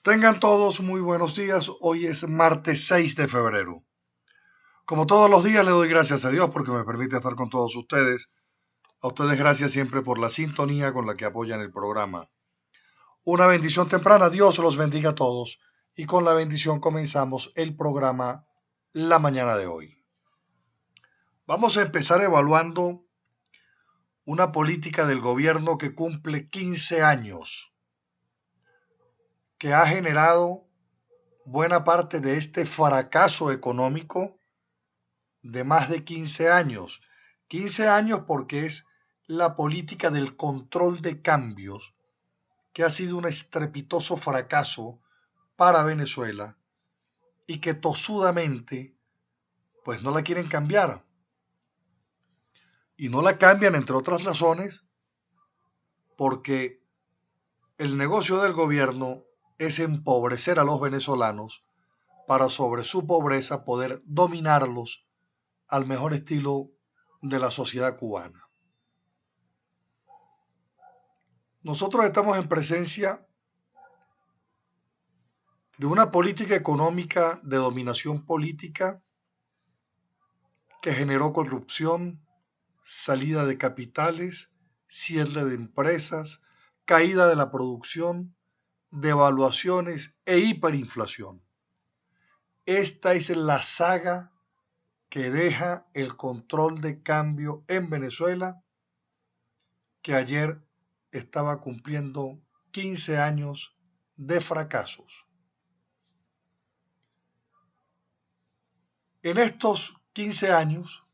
Tengan todos muy buenos días. Hoy es martes 6 de febrero. Como todos los días le doy gracias a Dios porque me permite estar con todos ustedes. A ustedes gracias siempre por la sintonía con la que apoyan el programa. Una bendición temprana. Dios los bendiga a todos. Y con la bendición comenzamos el programa la mañana de hoy. Vamos a empezar evaluando una política del gobierno que cumple 15 años, que ha generado buena parte de este fracaso económico de más de 15 años. 15 años porque es la política del control de cambios, que ha sido un estrepitoso fracaso para Venezuela y que tosudamente pues no la quieren cambiar. Y no la cambian, entre otras razones, porque el negocio del gobierno es empobrecer a los venezolanos para sobre su pobreza poder dominarlos al mejor estilo de la sociedad cubana. Nosotros estamos en presencia de una política económica de dominación política que generó corrupción, salida de capitales, cierre de empresas, caída de la producción, devaluaciones e hiperinflación. Esta es la saga que deja el control de cambio en Venezuela, que ayer estaba cumpliendo 15 años de fracasos. En estos 15 años,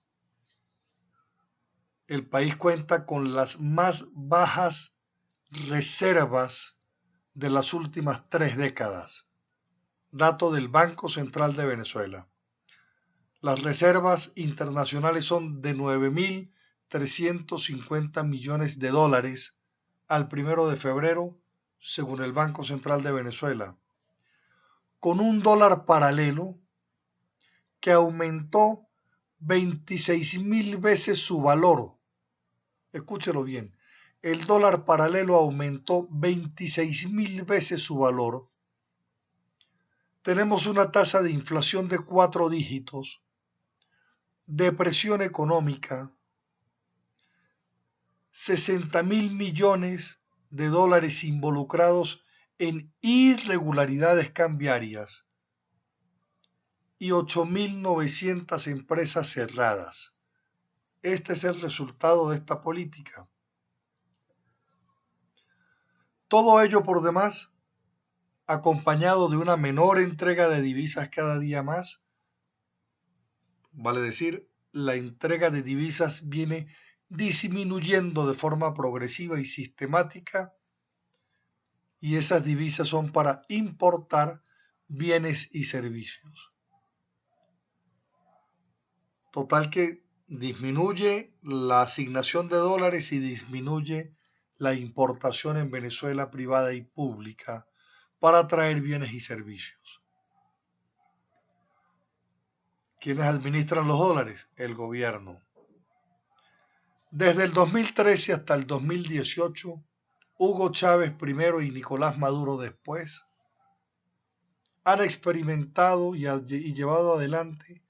el país cuenta con las más bajas reservas de las últimas 3 décadas, dato del Banco Central de Venezuela. Las reservas internacionales son de 9.350 millones de dólares al 1 de febrero, según el Banco Central de Venezuela, con un dólar paralelo que aumentó 26.000 veces su valor. Escúchelo bien, el dólar paralelo aumentó 26.000 veces su valor. Tenemos una tasa de inflación de 4 dígitos, depresión económica, 60.000 millones de dólares involucrados en irregularidades cambiarias y 8.900 empresas cerradas. Este es el resultado de esta política. Todo ello por demás, acompañado de una menor entrega de divisas cada día más. Vale decir, la entrega de divisas viene disminuyendo de forma progresiva y sistemática, y esas divisas son para importar bienes y servicios. Total que disminuye la asignación de dólares y disminuye la importación en Venezuela privada y pública para traer bienes y servicios. ¿Quiénes administran los dólares? El gobierno. Desde el 2013 hasta el 2018, Hugo Chávez primero y Nicolás Maduro después han experimentado y llevado adelante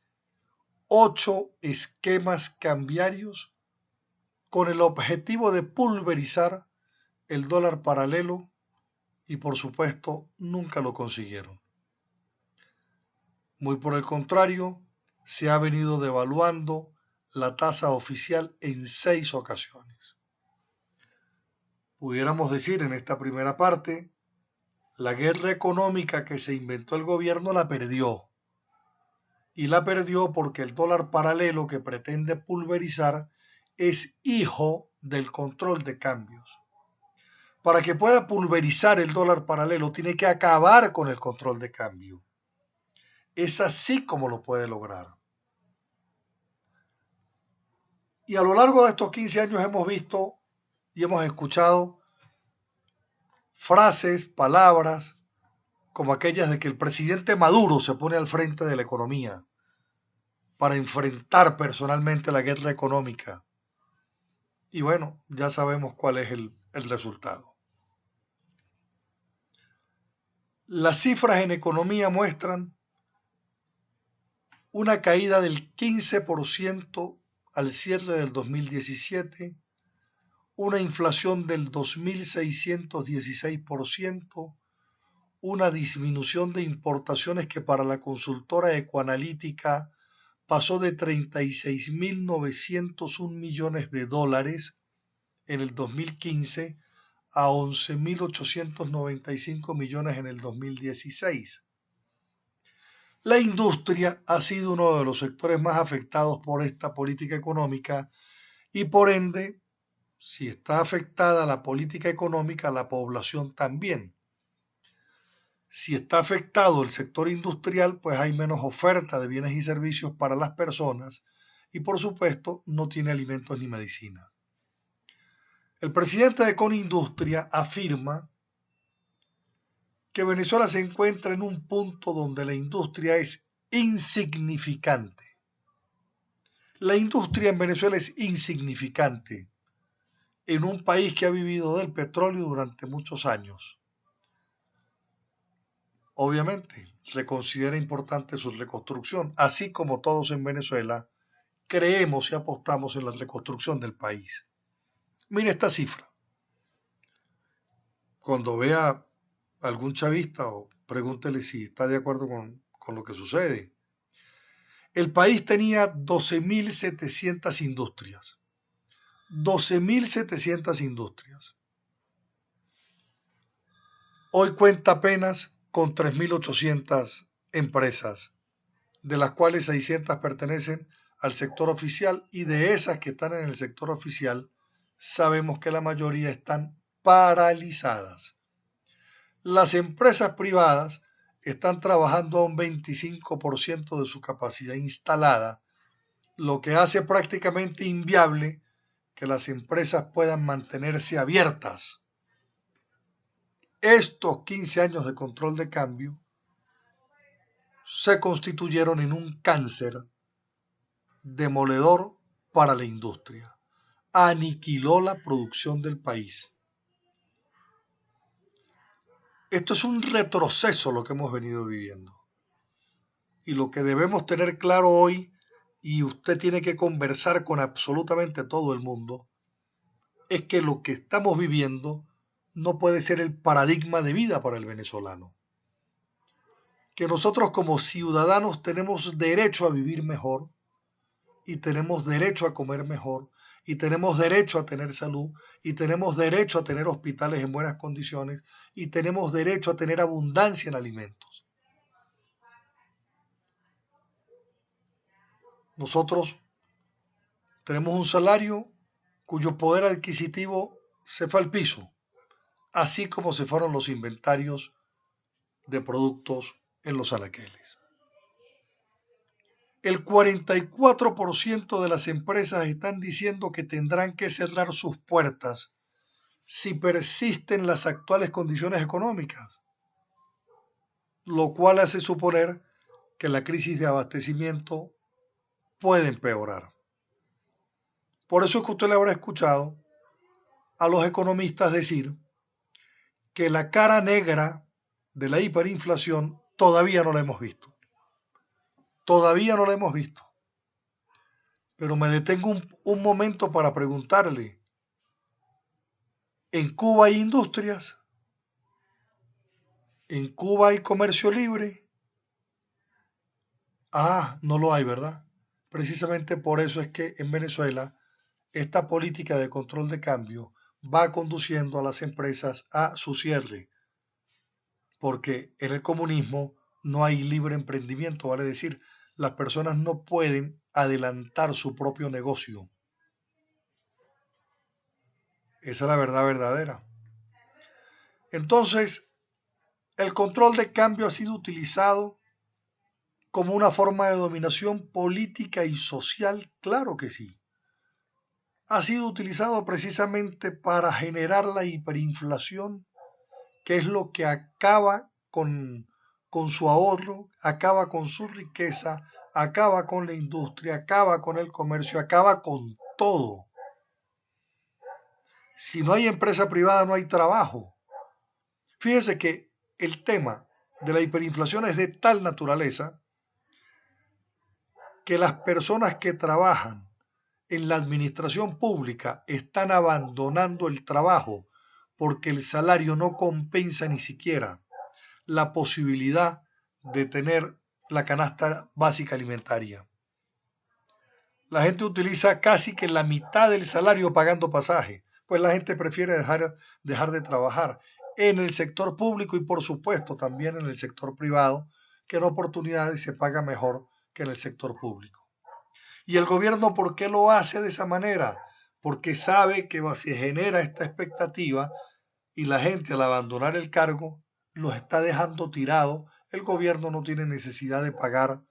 8 esquemas cambiarios con el objetivo de pulverizar el dólar paralelo y por supuesto nunca lo consiguieron. Muy por el contrario, se ha venido devaluando la tasa oficial en 6 ocasiones. Pudiéramos decir en esta primera parte, la guerra económica que se inventó el gobierno la perdió. Y la perdió porque el dólar paralelo que pretende pulverizar es hijo del control de cambios. Para que pueda pulverizar el dólar paralelo, tiene que acabar con el control de cambio. Es así como lo puede lograr. Y a lo largo de estos 15 años hemos visto y hemos escuchado frases, palabras, como aquellas de que el presidente Maduro se pone al frente de la economía para enfrentar personalmente la guerra económica. Y bueno, ya sabemos cuál es el resultado. Las cifras en economía muestran una caída del 15% al cierre del 2017, una inflación del 2.616%, una disminución de importaciones que para la consultora ecoanalítica pasó de 36.901 millones de dólares en el 2015 a 11.895 millones en el 2016. La industria ha sido uno de los sectores más afectados por esta política económica y por ende, si está afectada la política económica, la población también. Si está afectado el sector industrial, pues hay menos oferta de bienes y servicios para las personas y por supuesto no tiene alimentos ni medicina. El presidente de Conindustria afirma que Venezuela se encuentra en un punto donde la industria es insignificante. La industria en Venezuela es insignificante en un país que ha vivido del petróleo durante muchos años. Obviamente, se considera importante su reconstrucción, así como todos en Venezuela creemos y apostamos en la reconstrucción del país. Mire esta cifra. Cuando vea algún chavista o pregúntele si está de acuerdo con lo que sucede. El país tenía 12.700 industrias. 12.700 industrias. Hoy cuenta apenas con 3.800 empresas, de las cuales 600 pertenecen al sector oficial y de esas que están en el sector oficial, sabemos que la mayoría están paralizadas. Las empresas privadas están trabajando a un 25% de su capacidad instalada, lo que hace prácticamente inviable que las empresas puedan mantenerse abiertas. Estos 15 años de control de cambio se constituyeron en un cáncer demoledor para la industria. Aniquiló la producción del país. Esto es un retroceso lo que hemos venido viviendo. Y lo que debemos tener claro hoy, y usted tiene que conversar con absolutamente todo el mundo, es que lo que estamos viviendo no puede ser el paradigma de vida para el venezolano. Que nosotros como ciudadanos tenemos derecho a vivir mejor y tenemos derecho a comer mejor y tenemos derecho a tener salud y tenemos derecho a tener hospitales en buenas condiciones y tenemos derecho a tener abundancia en alimentos. Nosotros tenemos un salario cuyo poder adquisitivo se fue al piso, así como se fueron los inventarios de productos en los anaqueles. El 44% de las empresas están diciendo que tendrán que cerrar sus puertas si persisten las actuales condiciones económicas, lo cual hace suponer que la crisis de abastecimiento puede empeorar. Por eso es que usted le habrá escuchado a los economistas decir que la cara negra de la hiperinflación todavía no la hemos visto. Todavía no la hemos visto. Pero me detengo un momento para preguntarle, ¿en Cuba hay industrias? ¿En Cuba hay comercio libre? Ah, no lo hay, ¿verdad? Precisamente por eso es que en Venezuela esta política de control de cambio va conduciendo a las empresas a su cierre, porque en el comunismo no hay libre emprendimiento, vale decir, las personas no pueden adelantar su propio negocio. Esa es la verdad verdadera. Entonces, el control de cambio ha sido utilizado como una forma de dominación política y social, claro que sí. Ha sido utilizado precisamente para generar la hiperinflación, que es lo que acaba con su ahorro, acaba con su riqueza, acaba con la industria, acaba con el comercio, acaba con todo. Si no hay empresa privada, no hay trabajo. Fíjese que el tema de la hiperinflación es de tal naturaleza que las personas que trabajan en la administración pública están abandonando el trabajo porque el salario no compensa ni siquiera la posibilidad de tener la canasta básica alimentaria. La gente utiliza casi que la mitad del salario pagando pasaje, pues la gente prefiere dejar de trabajar en el sector público y por supuesto también en el sector privado, que en oportunidades se paga mejor que en el sector público. ¿Y el gobierno por qué lo hace de esa manera? Porque sabe que se genera esta expectativa y la gente al abandonar el cargo los está dejando tirados. El gobierno no tiene necesidad de pagar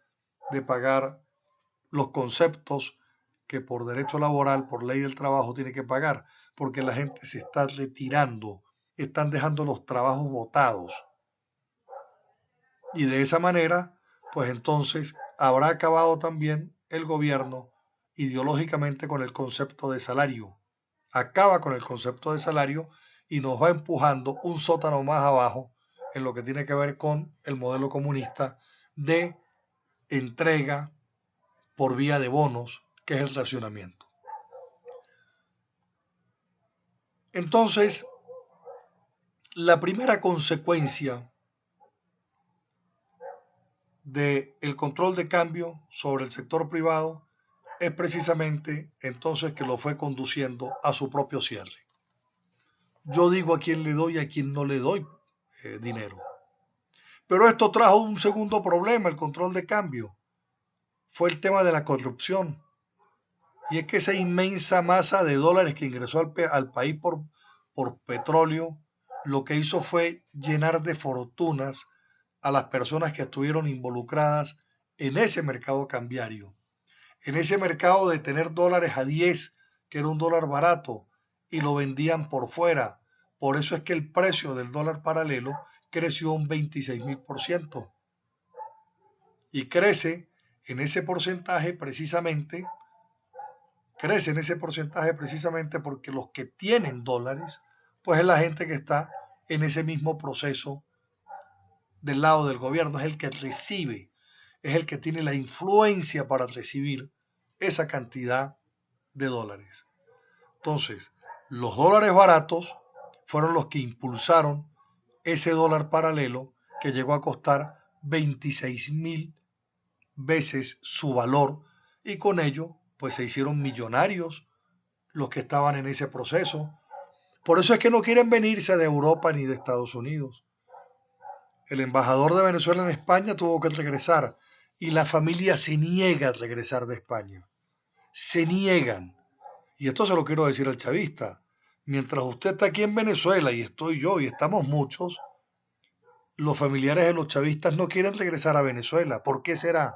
los conceptos que por derecho laboral, por ley del trabajo tiene que pagar, porque la gente se está retirando, están dejando los trabajos botados. Y de esa manera, pues entonces habrá acabado también el gobierno ideológicamente con el concepto de salario. Acaba con el concepto de salario y nos va empujando un sótano más abajo en lo que tiene que ver con el modelo comunista de entrega por vía de bonos, que es el racionamiento. Entonces, la primera consecuencia del control de cambio sobre el sector privado es precisamente entonces que lo fue conduciendo a su propio cierre. Yo digo a quién le doy y a quién no le doy dinero. Pero esto trajo un segundo problema, el control de cambio. Fue el tema de la corrupción. Y es que esa inmensa masa de dólares que ingresó al país por petróleo, lo que hizo fue llenar de fortunas a las personas que estuvieron involucradas en ese mercado cambiario, en ese mercado de tener dólares a 10, que era un dólar barato, y lo vendían por fuera. Por eso es que el precio del dólar paralelo creció un 26.000%. Y crece en ese porcentaje precisamente porque los que tienen dólares, pues es la gente que está en ese mismo proceso del lado del gobierno, es el que recibe, es el que tiene la influencia para recibir esa cantidad de dólares. Entonces, los dólares baratos fueron los que impulsaron ese dólar paralelo que llegó a costar 26.000 veces su valor y con ello pues se hicieron millonarios los que estaban en ese proceso. Por eso es que no quieren venirse de Europa ni de Estados Unidos. El embajador de Venezuela en España tuvo que regresar y la familia se niega a regresar de España. Se niegan. Y esto se lo quiero decir al chavista. Mientras usted está aquí en Venezuela y estoy yo y estamos muchos, los familiares de los chavistas no quieren regresar a Venezuela. ¿Por qué será?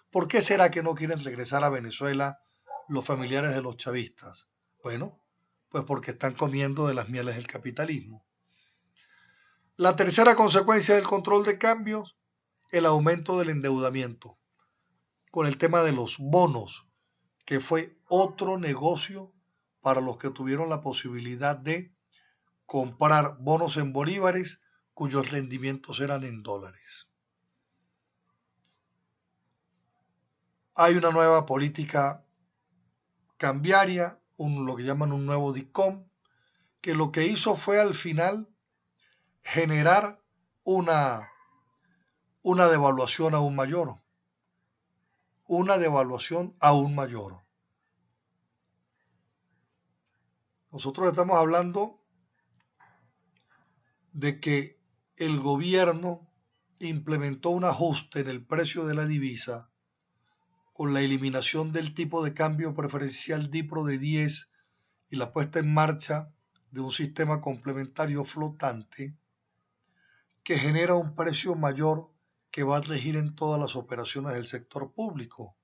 ¿Por qué será que no quieren regresar a Venezuela los familiares de los chavistas? Bueno, pues porque están comiendo de las mieles del capitalismo. La tercera consecuencia del control de cambios, el aumento del endeudamiento, con el tema de los bonos, que fue otro negocio para los que tuvieron la posibilidad de comprar bonos en bolívares cuyos rendimientos eran en dólares. Hay una nueva política cambiaria, lo que llaman un nuevo DICOM, que lo que hizo fue al final generar una devaluación aún mayor. Una devaluación aún mayor. Nosotros estamos hablando de que el gobierno implementó un ajuste en el precio de la divisa con la eliminación del tipo de cambio preferencial DIPRO de 10 y la puesta en marcha de un sistema complementario flotante que genera un precio mayor que va a regir en todas las operaciones del sector público.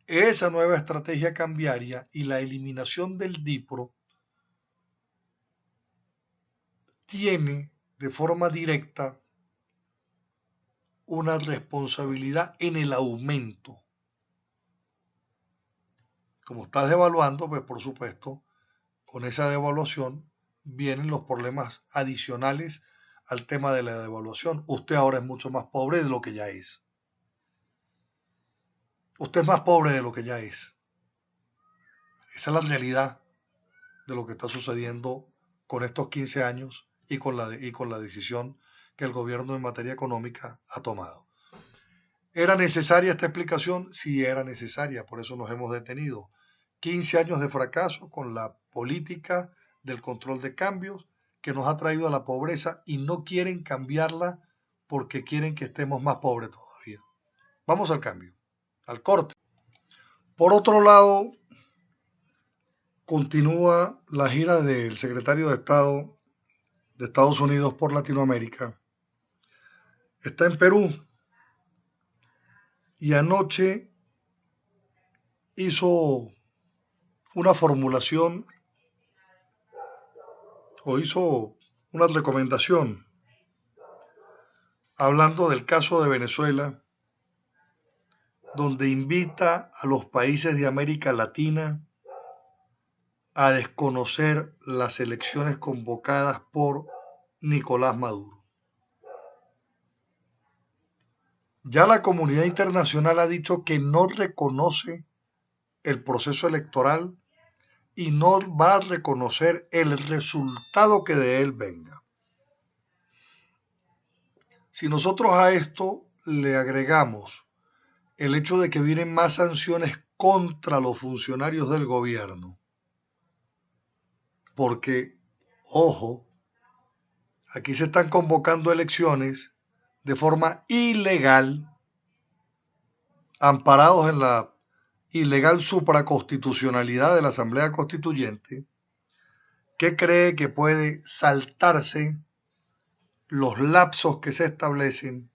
Esa nueva estrategia cambiaria y la eliminación del DIPRO tiene de forma directa una responsabilidad en el aumento. Como estás devaluando, pues por supuesto, con esa devaluación vienen los problemas adicionales al tema de la devaluación, usted ahora es mucho más pobre de lo que ya es. Usted es más pobre de lo que ya es. Esa es la realidad de lo que está sucediendo con estos 15 años y con la decisión que el gobierno en materia económica ha tomado. ¿Era necesaria esta explicación? Sí, era necesaria, por eso nos hemos detenido. 15 años de fracaso con la política del control de cambios que nos ha traído a la pobreza y no quieren cambiarla porque quieren que estemos más pobres todavía. Vamos al cambio, al corte. Por otro lado, continúa la gira del secretario de Estado de Estados Unidos por Latinoamérica. Está en Perú y anoche hizo una formulación o hizo una recomendación hablando del caso de Venezuela, donde invita a los países de América Latina a desconocer las elecciones convocadas por Nicolás Maduro. Ya la comunidad internacional ha dicho que no reconoce el proceso electoral y no va a reconocer el resultado que de él venga. Si nosotros a esto le agregamos el hecho de que vienen más sanciones contra los funcionarios del gobierno, porque, ojo, aquí se están convocando elecciones de forma ilegal, amparados en la ilegal supraconstitucionalidad de la Asamblea Constituyente, que cree que puede saltarse los lapsos que se establecen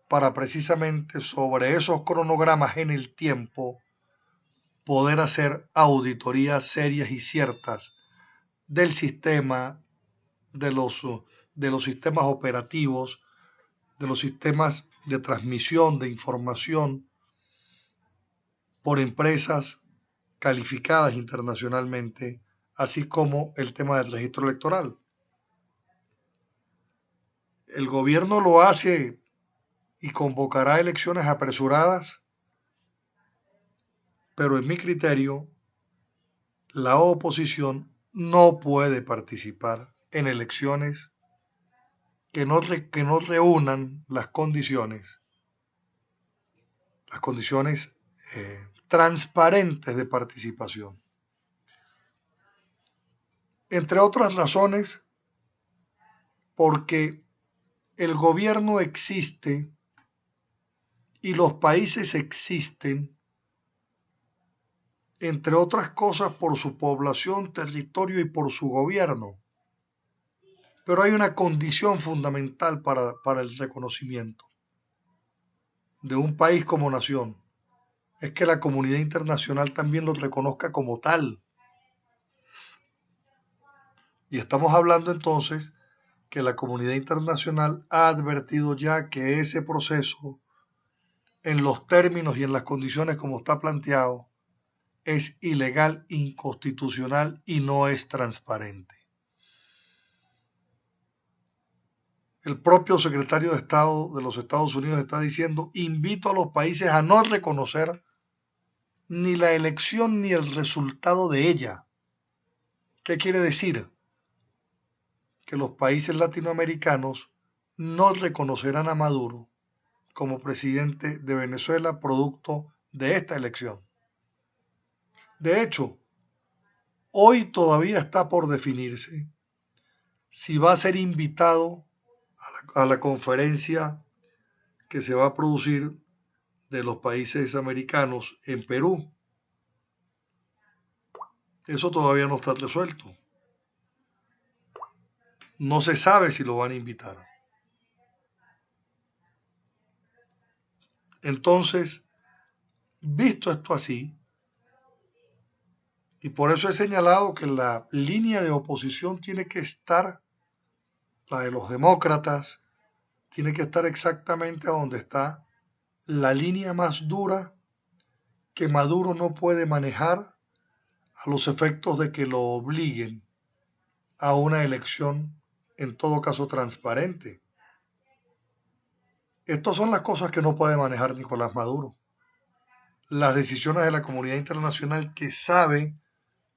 para precisamente sobre esos cronogramas en el tiempo poder hacer auditorías serias y ciertas del sistema, de los sistemas operativos, de los sistemas de transmisión de información por empresas calificadas internacionalmente, así como el tema del registro electoral. El gobierno lo hace y convocará elecciones apresuradas, pero en mi criterio, la oposición no puede participar en elecciones que no reúnan las condiciones transparentes de participación. Entre otras razones, porque el gobierno existe y los países existen, entre otras cosas, por su población, territorio y por su gobierno. Pero hay una condición fundamental para el reconocimiento de un país como nación, es que la comunidad internacional también lo reconozca como tal. Y estamos hablando entonces que la comunidad internacional ha advertido ya que ese proceso, en los términos y en las condiciones como está planteado, es ilegal, inconstitucional y no es transparente. El propio secretario de Estado de los Estados Unidos está diciendo: invito a los países a no reconocer ni la elección ni el resultado de ella. ¿Qué quiere decir? Que los países latinoamericanos no reconocerán a Maduro como presidente de Venezuela producto de esta elección. De hecho, hoy todavía está por definirse si va a ser invitado a la conferencia que se va a producir de los países americanos en Perú. Eso todavía no está resuelto. No se sabe si lo van a invitar. Entonces, visto esto así, y por eso he señalado que la línea de oposición tiene que estar, la de los demócratas, tiene que estar exactamente a donde está la línea más dura que Maduro no puede manejar a los efectos de que lo obliguen a una elección en todo caso transparente. Estas son las cosas que no puede manejar Nicolás Maduro. Las decisiones de la comunidad internacional, que sabe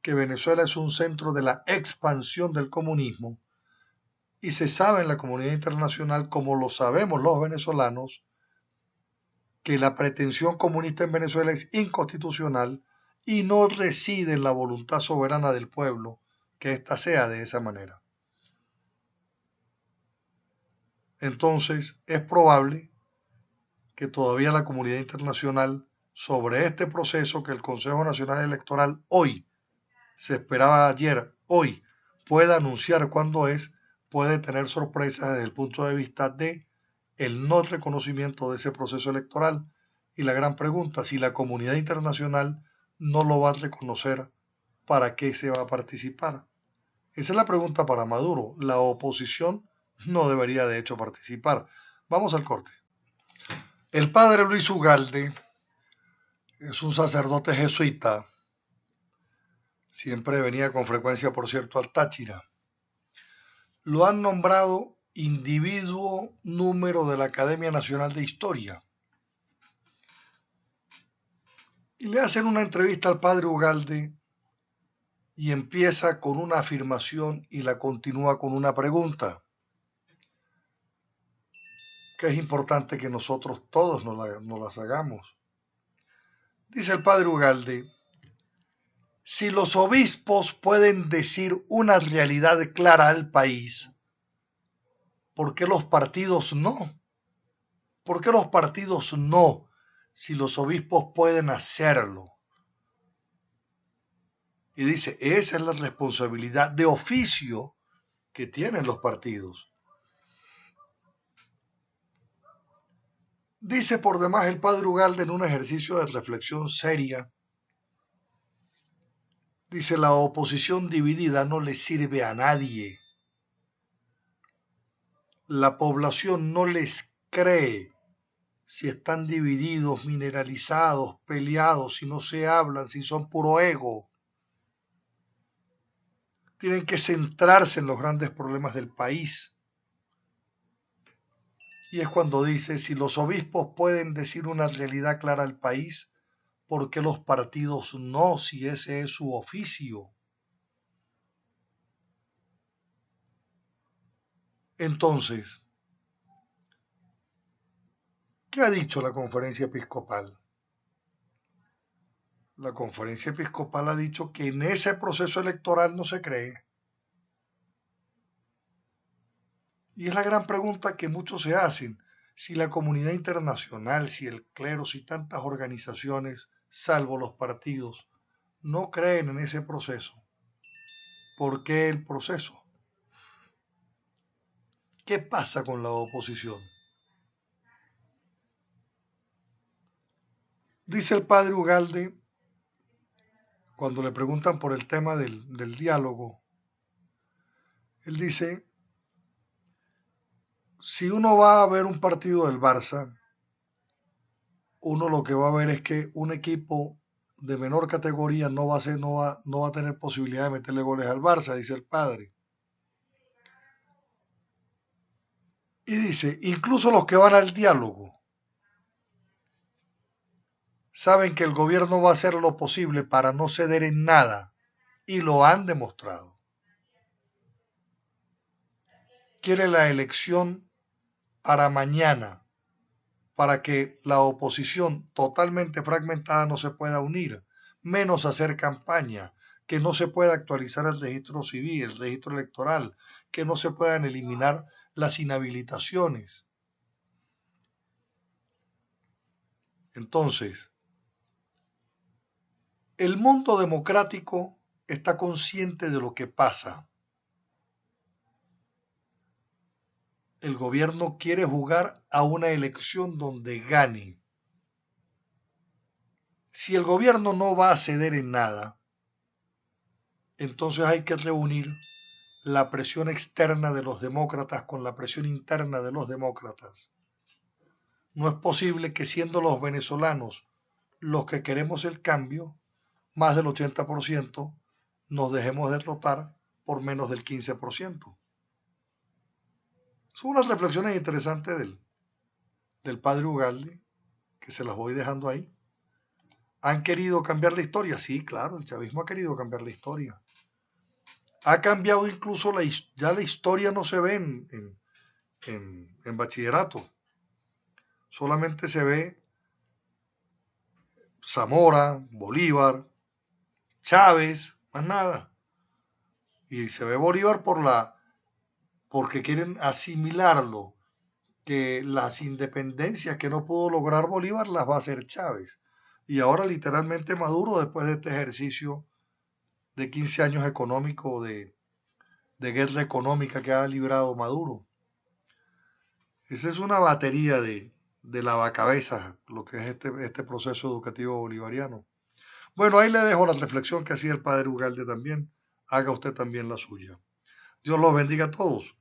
que Venezuela es un centro de la expansión del comunismo, y se sabe en la comunidad internacional, como lo sabemos los venezolanos, que la pretensión comunista en Venezuela es inconstitucional y no reside en la voluntad soberana del pueblo que ésta sea de esa manera. Entonces, es probable que todavía la comunidad internacional, sobre este proceso que el Consejo Nacional Electoral hoy, se esperaba ayer, hoy, pueda anunciar cuándo es, puede tener sorpresas desde el punto de vista de el no reconocimiento de ese proceso electoral. Y la gran pregunta, si la comunidad internacional no lo va a reconocer, ¿para qué se va a participar? Esa es la pregunta para Maduro. La oposición no debería de hecho participar. Vamos al corte. El padre Luis Ugalde es un sacerdote jesuita. Siempre venía con frecuencia, por cierto, al Táchira. Lo han nombrado individuo número de la Academia Nacional de Historia. Y le hacen una entrevista al padre Ugalde y empieza con una afirmación y la continúa con una pregunta, que es importante que nosotros todos nos las hagamos. Dice el padre Ugalde: si los obispos pueden decir una realidad clara al país, ¿por qué los partidos no? ¿Por qué los partidos no, si los obispos pueden hacerlo? Y dice, esa es la responsabilidad de oficio que tienen los partidos. Dice por demás el padre Ugalde en un ejercicio de reflexión seria, dice, la oposición dividida no le sirve a nadie. La población no les cree si están divididos, mineralizados, peleados, si no se hablan, si son puro ego. Tienen que centrarse en los grandes problemas del país. Y es cuando dice, si los obispos pueden decir una realidad clara al país, ¿por qué los partidos no, si ese es su oficio? Entonces, ¿qué ha dicho la conferencia episcopal? La conferencia episcopal ha dicho que en ese proceso electoral no se cree. Y es la gran pregunta que muchos se hacen. Si la comunidad internacional, si el clero, si tantas organizaciones, salvo los partidos, no creen en ese proceso, ¿por qué el proceso? ¿Qué pasa con la oposición? Dice el padre Ugalde, cuando le preguntan por el tema del diálogo, él dice, si uno va a ver un partido del Barça, uno lo que va a ver es que un equipo de menor categoría no va a tener posibilidad de meterle goles al Barça, dice el padre. Y dice, incluso los que van al diálogo saben que el gobierno va a hacer lo posible para no ceder en nada, y lo han demostrado. Quiere la elección para mañana, para que la oposición totalmente fragmentada no se pueda unir, menos hacer campaña, que no se pueda actualizar el registro civil, el registro electoral, que no se puedan eliminar las inhabilitaciones. Entonces, el mundo democrático está consciente de lo que pasa. El gobierno quiere jugar a una elección donde gane. Si el gobierno no va a ceder en nada, entonces hay que reunir la presión externa de los demócratas con la presión interna de los demócratas. No es posible que, siendo los venezolanos los que queremos el cambio, más del 80%, nos dejemos derrotar por menos del 15%. Son unas reflexiones interesantes del padre Ugalde, que se las voy dejando ahí. ¿Han querido cambiar la historia? Sí, claro, el chavismo ha querido cambiar la historia. Ha cambiado incluso ya la historia no se ve en bachillerato. Solamente se ve Zamora, Bolívar, Chávez, más nada. Y se ve Bolívar porque quieren asimilarlo, que las independencias que no pudo lograr Bolívar las va a hacer Chávez. Y ahora literalmente Maduro, después de este ejercicio de 15 años económico de guerra económica que ha librado Maduro. Esa es una batería de lavacabezas, lo que es este proceso educativo bolivariano. Bueno, ahí le dejo la reflexión que hacía el padre Ugalde también. Haga usted también la suya. Dios los bendiga a todos.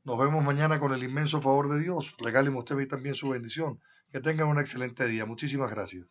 Nos vemos mañana con el inmenso favor de Dios. Regáleme usted también su bendición. Que tengan un excelente día. Muchísimas gracias.